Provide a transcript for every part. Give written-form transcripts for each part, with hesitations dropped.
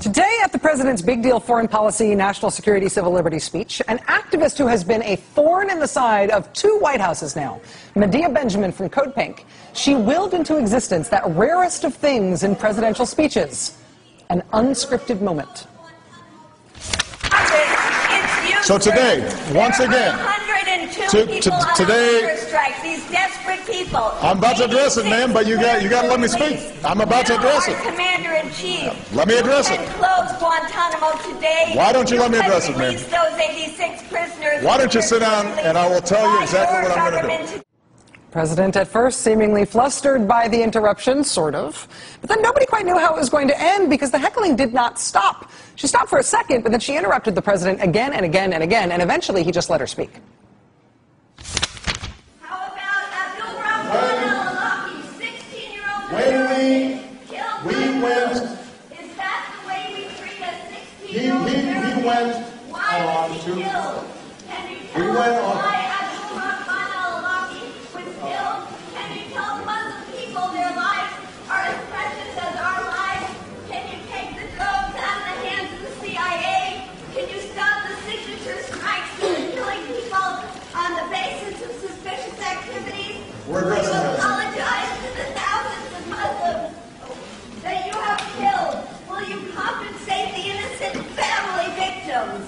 Today at the president's big deal foreign policy, national security, civil liberties speech, an activist who has been a thorn in the side of two White Houses now, Medea Benjamin from Code Pink, she willed into existence that rarest of things in presidential speeches, an unscripted moment. So today, once again, today, these desperate people. I'm about to address it, ma'am, but you got to let me speak. I'm about to address it. Commander-in-Chief. Let me address it. Close Guantanamo today. Why don't you let me address it, ma'am? Those 86 prisoners. Why don't you sit down and I will tell you exactly what I'm going to do. President at first seemingly flustered by the interruption, sort of. But then nobody quite knew how it was going to end because the heckling did not stop. She stopped for a second, but then she interrupted the president again and again and again, and eventually he just let her speak. How about Abdul Rahman al-Awlaki, 16-year-old When we went, is that the way we treat a 16-year-old he went Why on was he to, killed? Can you we tell went us on, why Abdul Rahman al-Awlaki was killed? Can you tell Muslim people their lives are as precious as our lives? Can you take the drones out of the hands of the CIA? Can you stop the signature strikes that are killing people on the basis of suspicious activities? We're Will addressing you this. apologize to the thousands of Muslims that you have killed? Will you compensate the innocent family victims?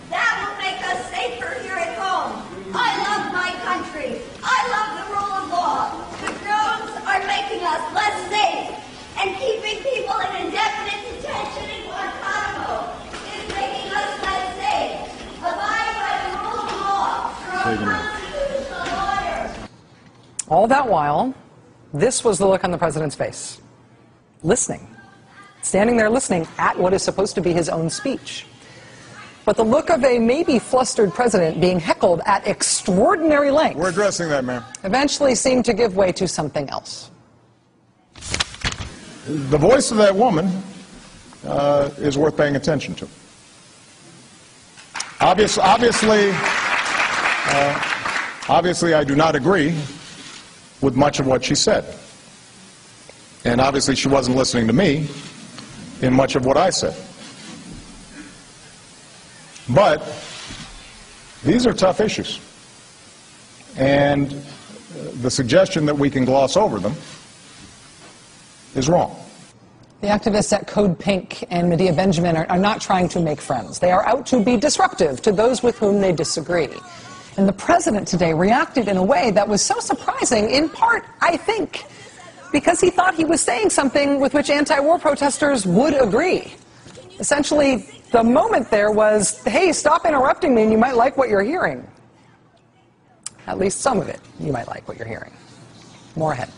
That will make us safer here at home. I love my country. I love the rule of law. The drones are making us less safe, and keeping people in indefinite detention in Guantanamo is making us less safe. Abide by the rule of law. You're a constitutional lawyer. All that while, this was the look on the president's face. Listening. Standing there listening at what is supposed to be his own speech. But the look of a maybe flustered president being heckled at extraordinary length we're addressing that, ma'am. eventually seemed to give way to something else. The voice of that woman is worth paying attention to. Obviously, I do not agree with much of what she said. And obviously she wasn't listening to me in much of what I said. But these are tough issues. And the suggestion that we can gloss over them is wrong. The activists at Code Pink and Medea Benjamin are not trying to make friends. They are out to be disruptive to those with whom they disagree. And the president today reacted in a way that was so surprising, in part, I think, because he thought he was saying something with which anti-war protesters would agree. Essentially, the moment there was, hey, stop interrupting me and you might like what you're hearing. At least some of it, you might like what you're hearing. More ahead.